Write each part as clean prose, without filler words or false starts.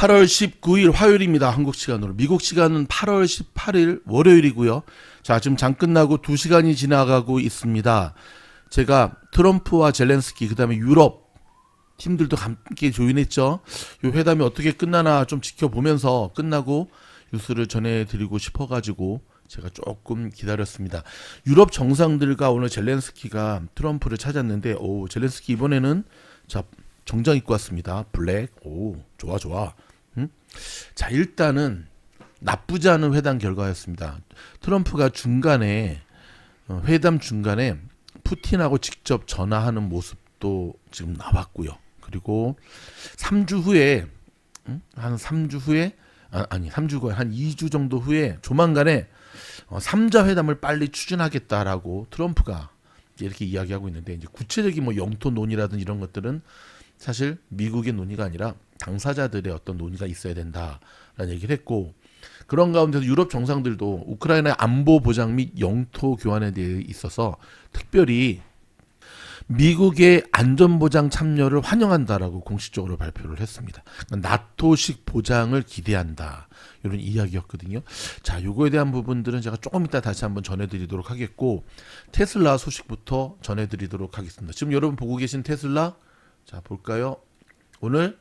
8월 19일 화요일입니다. 한국 시간으로. 미국 시간은 8월 18일 월요일이고요. 자, 지금 장 끝나고 2시간이 지나가고 있습니다. 제가 트럼프와 젤렌스키 그다음에 유럽 팀들도 함께 조인했죠. 이 회담이 어떻게 끝나나 좀 지켜보면서 끝나고 뉴스를 전해드리고 싶어가지고 제가 조금 기다렸습니다. 유럽 정상들과 오늘 젤렌스키가 트럼프를 찾았는데, 젤렌스키 이번에는 자 정장 입고 왔습니다. 블랙. 좋아. 자, 일단은 나쁘지 않은 회담 결과였습니다. 트럼프가 중간에 회담 중간에 푸틴하고 직접 전화하는 모습도 지금 나왔고요. 그리고 3주 후에 한 3주 후에 아니 3주가 한 2주 정도 후에 조만간에 3자 회담을 빨리 추진하겠다라고 트럼프가 이렇게 이야기하고 있는데, 이제 구체적인 뭐 영토 논의라든 이런 것들은 사실 미국의 논의가 아니라 당사자들의 어떤 논의가 있어야 된다라는 얘기를 했고, 그런 가운데서 유럽 정상들도 우크라이나의 안보 보장 및 영토 교환에 대해 있어서 특별히 미국의 안전보장 참여를 환영한다라고 공식적으로 발표를 했습니다. 나토식 보장을 기대한다, 이런 이야기였거든요. 자, 요거에 대한 부분들은 제가 조금 이따 다시 한번 전해드리도록 하겠고, 테슬라 소식부터 전해드리도록 하겠습니다. 지금 여러분 보고 계신 테슬라, 자 볼까요? 오늘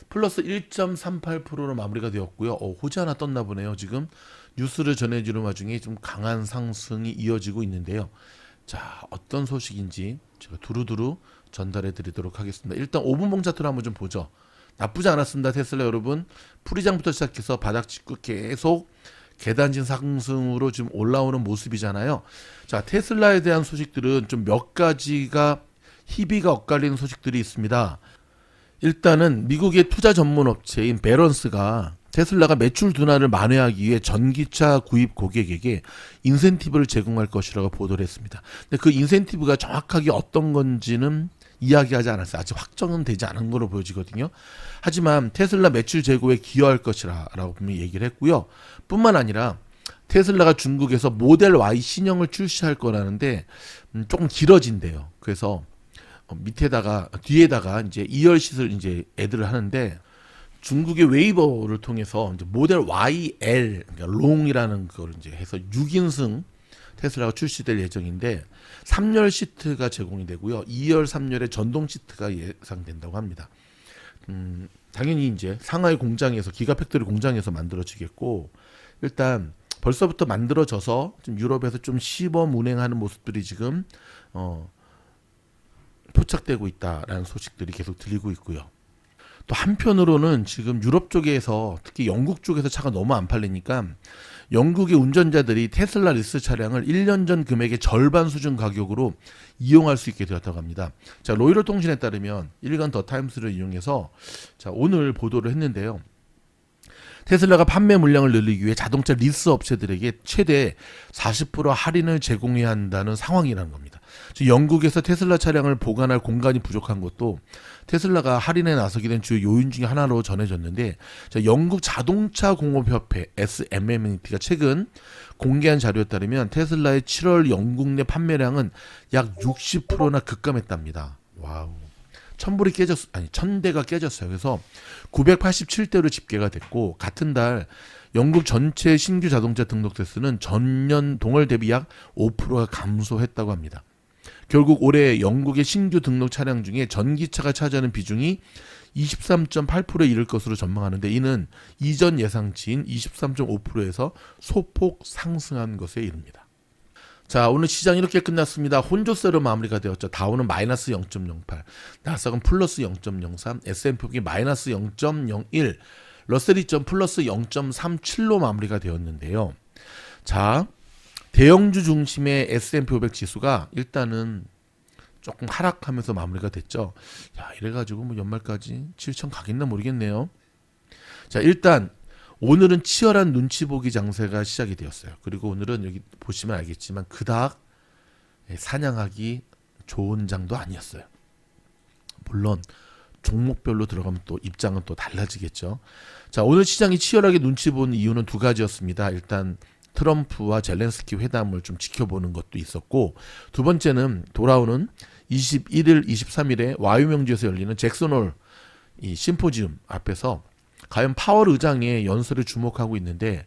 플러스 1.38%로 마무리가 되었고요. 호재 하나 떴나 보네요. 지금 뉴스를 전해주는 와중에 좀 강한 상승이 이어지고 있는데요. 자, 어떤 소식인지 제가 두루두루 전달해 드리도록 하겠습니다. 일단 5분 봉 차트를 한번 좀 보죠. 나쁘지 않았습니다. 테슬라 여러분. 풀이장부터 시작해서 바닥 찍고 계속 계단진 상승으로 지금 올라오는 모습이잖아요. 자, 테슬라에 대한 소식들은 좀 몇 가지가 희비가 엇갈리는 소식들이 있습니다. 일단은 미국의 투자 전문 업체인 베런스가 테슬라가 매출 둔화를 만회하기 위해 전기차 구입 고객에게 인센티브를 제공할 것이라고 보도를 했습니다. 근데 그 인센티브가 정확하게 어떤 건지는 이야기하지 않았어요. 아직 확정은 되지 않은 걸로 보여지거든요. 하지만 테슬라 매출 제고에 기여할 것이라고 분명히 얘기를 했고요. 뿐만 아니라 테슬라가 중국에서 모델 Y 신형을 출시할 거라는데 조금 길어진대요. 그래서 뒤에다가 이제 2열시를 이제 애들을 하는데, 중국의 웨이버를 통해서 이제 모델 YL, 그러니까 롱이라는 걸 이제 해서 6인승 테슬라가 출시될 예정인데, 3열 시트가 제공이 되고요. 2열, 3열의 전동 시트가 예상된다고 합니다. 당연히 이제 상하이 공장에서, 기가팩토리 공장에서 만들어지겠고, 일단 벌써부터 만들어져서 지금 유럽에서 좀 시범 운행하는 모습들이 지금 포착되고 있다라는 소식들이 계속 들리고 있고요. 또 한편으로는 지금 유럽 쪽에서, 특히 영국 쪽에서 차가 너무 안 팔리니까 영국의 운전자들이 테슬라 리스 차량을 1년 전 금액의 절반 수준 가격으로 이용할 수 있게 되었다고 합니다. 자, 로이터 통신에 따르면 일간 더 타임스를 이용해서 자, 오늘 보도를 했는데요. 테슬라가 판매 물량을 늘리기 위해 자동차 리스 업체들에게 최대 40% 할인을 제공해야 한다는 상황이라는 겁니다. 영국에서 테슬라 차량을 보관할 공간이 부족한 것도 테슬라가 할인에 나서게 된 주요 요인 중에 하나로 전해졌는데, 자, 영국 자동차 공업협회 SMMT가 최근 공개한 자료에 따르면 테슬라의 7월 영국 내 판매량은 약 60%나 급감했답니다. 와우. 1000대가 깨졌어요. 그래서 987대로 집계가 됐고, 같은 달 영국 전체 신규 자동차 등록 대수는 전년 동월 대비 약 5%가 감소했다고 합니다. 결국 올해 영국의 신규 등록 차량 중에 전기차가 차지하는 비중이 23.8%에 이를 것으로 전망하는데, 이는 이전 예상치인 23.5%에서 소폭 상승한 것에 이릅니다. 자, 오늘 시장 이렇게 끝났습니다. 혼조세로 마무리가 되었죠. 다우는 마이너스 0.08, 나스닥은 플러스 0.03, S&P 마이너스 0.01, 러셀 2점 플러스 0.37로 마무리가 되었는데요. 자, 대형주 중심의 S&P 500 지수가 일단은 조금 하락하면서 마무리가 됐죠. 야, 이래가지고 뭐 연말까지 7천 가겠나 모르겠네요. 자, 일단 오늘은 치열한 눈치 보기 장세가 시작이 되었어요. 그리고 오늘은 여기 보시면 알겠지만 그닥 사냥하기 좋은 장도 아니었어요. 물론 종목별로 들어가면 또 입장은 또 달라지겠죠. 자, 오늘 시장이 치열하게 눈치 본 이유는 두 가지였습니다. 일단 트럼프와 젤렌스키 회담을 좀 지켜보는 것도 있었고, 두 번째는 돌아오는 21일, 23일에 와이오밍주에서 열리는 잭슨홀 이 심포지움 앞에서 과연 파월 의장의 연설에 주목하고 있는데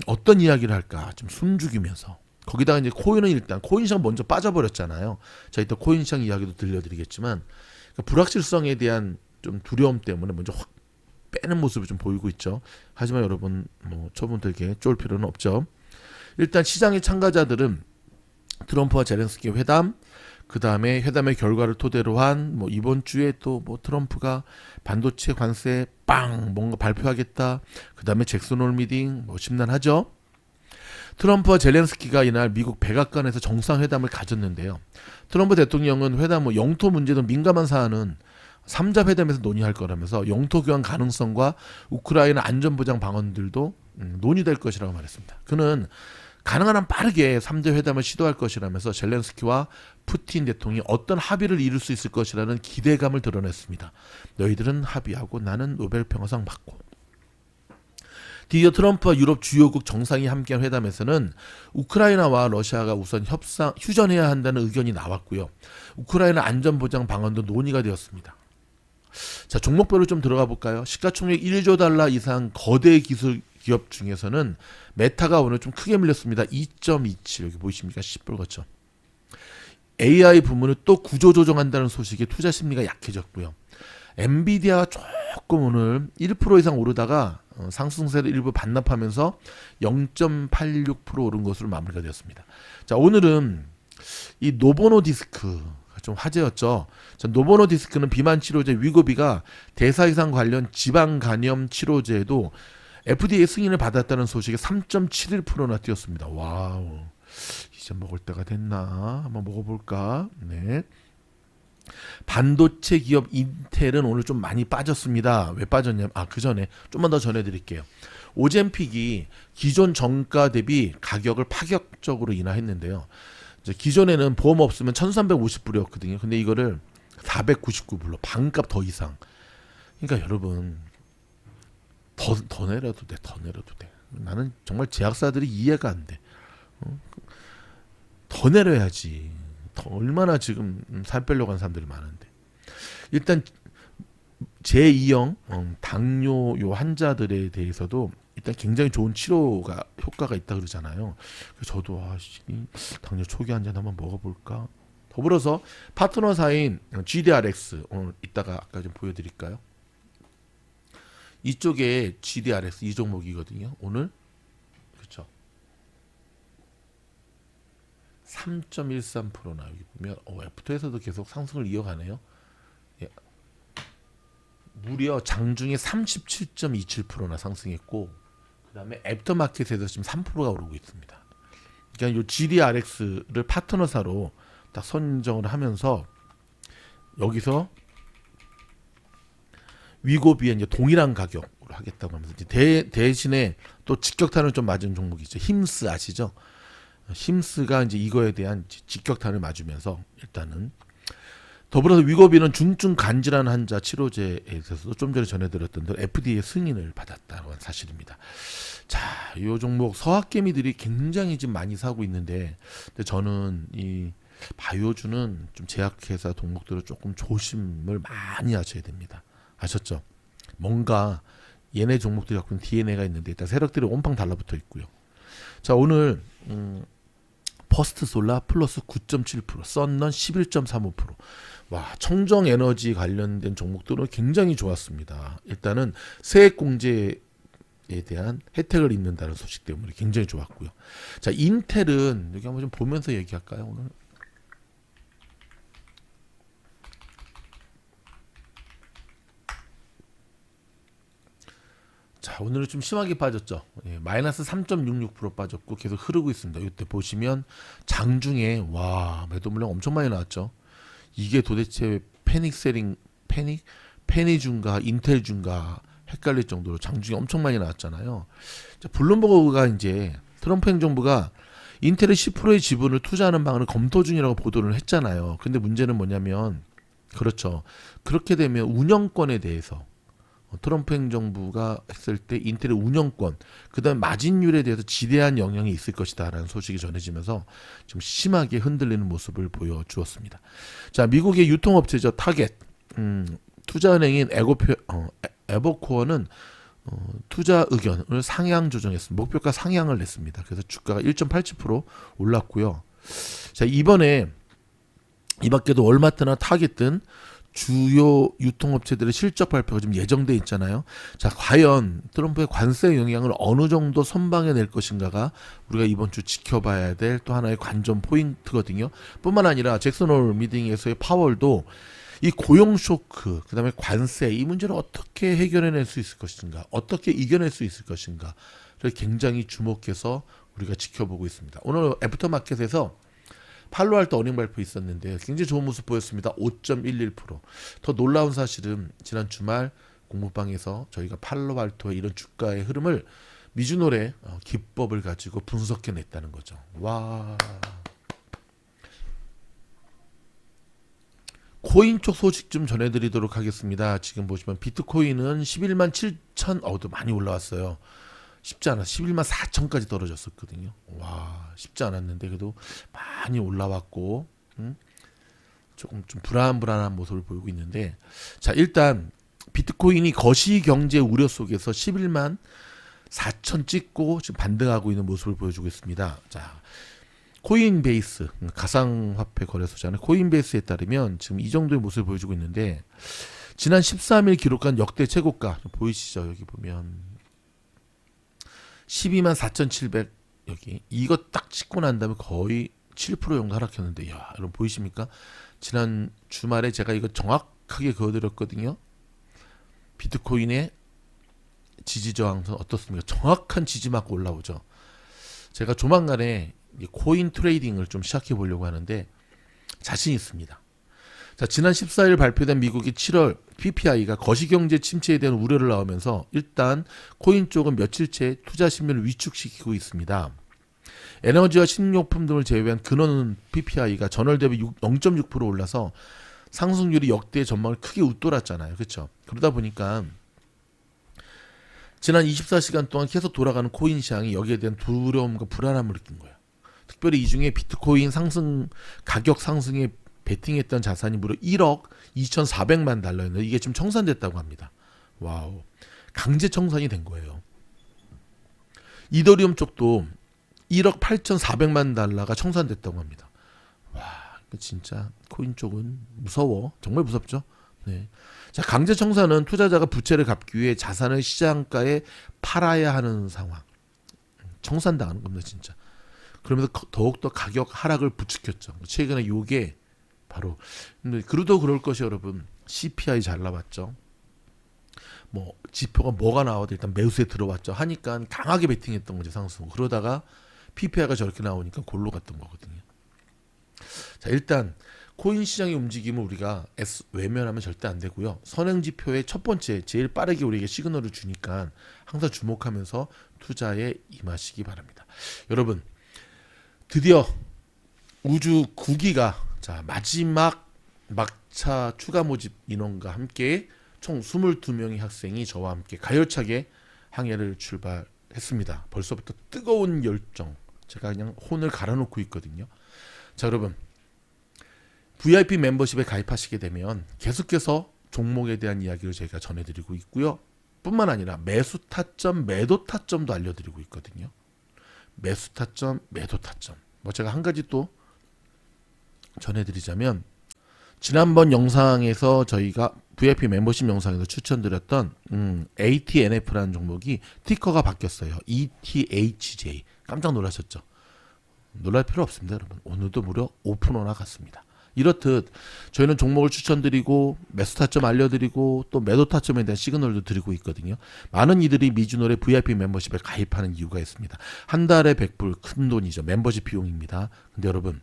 어떤 이야기를 할까 좀 숨죽이면서 거기다가 이제 코인은 일단 코인 시장 먼저 빠져버렸잖아요. 자, 이따 코인 시장 이야기도 들려드리겠지만 그러니까 불확실성에 대한 좀 두려움 때문에 먼저 확 빼는 모습을 좀 보이고 있죠. 하지만 여러분 뭐 처분들에게 쫄 필요는 없죠. 일단 시장의 참가자들은 트럼프와 제렌스키 회담, 그 다음에 회담의 결과를 토대로 한 뭐 이번 주에 또 뭐 트럼프가 반도체 관세 빵 뭔가 발표하겠다. 그 다음에 잭슨홀 미팅 뭐 심란하죠. 트럼프와 젤렌스키가 이날 미국 백악관에서 정상회담을 가졌는데요. 트럼프 대통령은 회담 뭐 영토 문제 등 민감한 사안은 3자 회담에서 논의할 거라면서 영토 교환 가능성과 우크라이나 안전보장 방안들도 논의될 것이라고 말했습니다. 그는 가능한 한 빠르게 3대 회담을 시도할 것이라면서 젤렌스키와 푸틴 대통령이 어떤 합의를 이룰 수 있을 것이라는 기대감을 드러냈습니다. 너희들은 합의하고 나는 노벨 평화상 받고. 드디어 트럼프와 유럽 주요국 정상이 함께한 회담에서는 우크라이나와 러시아가 우선 휴전해야 한다는 의견이 나왔고요. 우크라이나 안전보장 방안도 논의가 되었습니다. 자, 종목별로 좀 들어가 볼까요? 시가총액 1조 달러 이상 거대 기술 기업 중에서는 메타가 오늘 좀 크게 밀렸습니다. 2.27 여기 보이십니까? 시뻘겋죠. AI 부문을 또 구조 조정한다는 소식에 투자 심리가 약해졌고요. 엔비디아가 조금 오늘 1% 이상 오르다가 상승세를 일부 반납하면서 0.86% 오른 것으로 마무리가 되었습니다. 자, 오늘은 이 노보노디스크가 좀 화제였죠. 자, 노보노디스크는 비만 치료제 위고비가 대사이상 관련 지방 간염 치료제에도 FDA 승인을 받았다는 소식에 3.71%나 뛰었습니다. 와우. 이제 먹을 때가 됐나? 한번 먹어볼까? 네. 반도체 기업 인텔은 오늘 좀 많이 빠졌습니다. 왜 빠졌냐면 그 전에 좀만 더 전해드릴게요. 오젬픽이 기존 정가 대비 가격을 파격적으로 인하했는데요. 이제 기존에는 보험 없으면 1,350불이었거든요. 근데 이거를 499불로 반값 더 이상. 그러니까 여러분 더 내려도 돼. 더 내려도 돼. 나는 정말 제약사들이 이해가 안 돼. 더 내려야지. 더 얼마나 지금 살 빼려고 하는 사람들이 많은데. 일단 제2형 당뇨 요 환자들에 대해서도 일단 굉장히 좋은 치료가 효과가 있다 그러잖아요. 그래서 저도 당뇨 초기 환자 한번 먹어볼까. 더불어서 파트너사인 GDRX 오늘 이따가 아까 좀 보여드릴까요? 이쪽에 GDRX 이 종목이거든요. 오늘 그렇죠. 3.13%나 여기 보면 애프터에서도 계속 상승을 이어가네요. 예. 무려 장중에 37.27%나 상승했고 그다음에 애프터마켓에서 지금 3%가 오르고 있습니다. 그러니까 이 GDRX를 파트너사로 딱 선정을 하면서 여기서 위고비에 이제 동일한 가격으로 하겠다고 하면서 이제 대신에 또 직격탄을 좀 맞은 종목이 있죠. 힘스 아시죠? 힘스가 이제 이거에 대한 직격탄을 맞으면서 일단은 더불어서 위고비는 중증 간질환 환자 치료제에 있어서도 좀 전에 전해드렸던 대로 FDA 승인을 받았다는 사실입니다. 자, 이 종목 서학개미들이 굉장히 지금 많이 사고 있는데 근데 저는 이 바이오주는 좀 제약회사 종목들을 조금 조심을 많이 하셔야 됩니다. 아셨죠? 뭔가 얘네 종목들이 갖고 있는 DNA가 있는데 일단 세력들이 온팡 달라붙어 있고요. 자, 오늘 퍼스트 솔라 플러스 9.7%, 썬넌 11.35%. 와, 청정 에너지 관련된 종목들은 굉장히 좋았습니다. 일단은 세액 공제에 대한 혜택을 입는다는 소식 때문에 굉장히 좋았고요. 자, 인텔은 여기 한번 좀 보면서 얘기할까요, 오늘? 자, 오늘은 좀 심하게 빠졌죠. 예, 마이너스 3.66% 빠졌고 계속 흐르고 있습니다. 이때 보시면 장중에 와 매도 물량 엄청 많이 나왔죠. 이게 도대체 페니준가 인텔준가 헷갈릴 정도로 장중에 엄청 많이 나왔잖아요. 자, 블룸버그가 이제 트럼프 행정부가 인텔의 10%의 지분을 투자하는 방안을 검토 중이라고 보도를 했잖아요. 근데 문제는 뭐냐면 그렇죠. 그렇게 되면 운영권에 대해서 트럼프 행정부가 했을 때 인텔의 운영권, 그다음 마진율에 대해서 지대한 영향이 있을 것이다라는 소식이 전해지면서 좀 심하게 흔들리는 모습을 보여주었습니다. 자, 미국의 유통업체죠 타겟, 투자은행인 에버코어는 투자 의견을 상향 조정했습니다. 목표가 상향을 냈습니다. 그래서 주가가 1.87% 올랐고요. 자, 이번에 이 밖에도 월마트나 타겟 등 주요 유통업체들의 실적 발표가 지금 예정돼 있잖아요. 자, 과연 트럼프의 관세 영향을 어느 정도 선방해 낼 것인가가 우리가 이번 주 지켜봐야 될 또 하나의 관전 포인트거든요. 뿐만 아니라 잭슨 홀 미팅에서의 파월도 이 고용 쇼크, 그다음에 관세 이 문제를 어떻게 해결해낼 수 있을 것인가, 어떻게 이겨낼 수 있을 것인가를 굉장히 주목해서 우리가 지켜보고 있습니다. 오늘 애프터마켓에서 팔로알토 어닝 발표 있었는데 굉장히 좋은 모습 보였습니다. 5.11%. 더 놀라운 사실은 지난 주말 공부방에서 저희가 팔로알토의 이런 주가의 흐름을 미주노래 기법을 가지고 분석해냈다는 거죠. 와. 코인 쪽 소식 좀 전해드리도록 하겠습니다. 지금 보시면 비트코인은 11만 7천, 많이 올라왔어요. 쉽지 않아. 11만 4천까지 떨어졌었거든요. 와, 쉽지 않았는데 그래도 많이 올라왔고 조금 좀 불안한 모습을 보이고 있는데, 자, 일단 비트코인이 거시 경제 우려 속에서 11만 4천 찍고 지금 반등하고 있는 모습을 보여주고 있습니다. 자, 코인베이스 가상화폐 거래소잖아요. 코인베이스에 따르면 지금 이 정도의 모습을 보여주고 있는데, 지난 13일 기록한 역대 최고가 보이시죠? 여기 보면 12만 4,700 여기 이거 딱 찍고 난 다음에 거의 7% 정도 하락했는데, 야, 여러분 보이십니까? 지난 주말에 제가 이거 정확하게 그어드렸거든요. 비트코인의 지지 저항선 어떻습니까? 정확한 지지 맞고 올라오죠. 제가 조만간에 코인 트레이딩을 좀 시작해 보려고 하는데 자신 있습니다. 자, 지난 14일 발표된 미국의 7월 PPI가 거시경제 침체에 대한 우려를 나오면서 일단 코인 쪽은 며칠째 투자 심리를 위축시키고 있습니다. 에너지와 식료품 등을 제외한 근원 PPI가 전월 대비 0.6% 올라서 상승률이 역대 전망을 크게 웃돌았잖아요. 그렇죠? 그러다 보니까 지난 24시간 동안 계속 돌아가는 코인 시장이 여기에 대한 두려움과 불안함을 느낀 거예요. 특별히 이 중에 비트코인 가격 상승에 베팅했던 자산이 무려 1억 2,400만 달러였는데 이게 지금 청산됐다고 합니다. 와우, 강제 청산이 된 거예요. 이더리움 쪽도 1억 8,400만 달러가 청산됐다고 합니다. 와, 진짜 코인 쪽은 무서워. 정말 무섭죠. 네. 자, 강제 청산은 투자자가 부채를 갚기 위해 자산을 시장가에 팔아야 하는 상황. 청산당하는 겁니다, 진짜. 그러면서 더욱더 가격 하락을 부추겼죠. 최근에 요게 바로, 근데 그래도 그럴 것이 여러분, CPI 잘 나왔죠. 뭐 지표가 뭐가 나와도 일단 매수에 들어왔죠. 하니까 강하게 베팅했던 거죠, 상승. 그러다가 PPI가 저렇게 나오니까 골로 갔던 거거든요. 자, 일단 코인 시장의 움직임을 우리가 외면하면 절대 안 되고요. 선행 지표의 첫 번째, 제일 빠르게 우리에게 시그널을 주니까 항상 주목하면서 투자에 임하시기 바랍니다. 여러분, 드디어 우주 9기가 자, 마지막 막차 추가 모집 인원과 함께 총 22명의 학생이 저와 함께 가열차게 항해를 출발했습니다. 벌써부터 뜨거운 열정, 제가 그냥 혼을 갈아놓고 있거든요. 자, 여러분, VIP 멤버십에 가입하시게 되면 계속해서 종목에 대한 이야기를 저희가 전해드리고 있고요. 뿐만 아니라 매수 타점, 매도 타점도 알려드리고 있거든요. 매수 타점, 매도 타점. 뭐 제가 한 가지 또 전해드리자면, 지난번 영상에서 저희가 VIP 멤버십 영상에서 추천드렸던 ATNF라는 종목이 티커가 바뀌었어요. ETHJ. 깜짝 놀라셨죠? 놀랄 필요 없습니다, 여러분. 오늘도 무려 오픈호나 갔습니다. 이렇듯 저희는 종목을 추천드리고 매수 타점 알려드리고 또 매도 타점에 대한 시그널도 드리고 있거든요. 많은 이들이 미주노래 VIP 멤버십에 가입하는 이유가 있습니다. 한 달에 100불, 큰 돈이죠. 멤버십 비용입니다. 근데 여러분,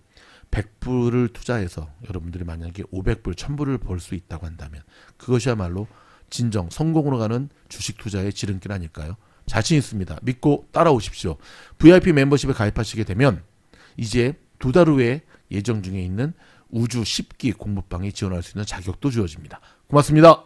100불을 투자해서 여러분들이 만약에 500불, 1000불을 벌 수 있다고 한다면 그것이야말로 진정 성공으로 가는 주식 투자의 지름길 아닐까요? 자신 있습니다. 믿고 따라오십시오. VIP 멤버십에 가입하시게 되면 이제 2달 후에 예정 중에 있는 우주 10기 공부방에 지원할 수 있는 자격도 주어집니다. 고맙습니다.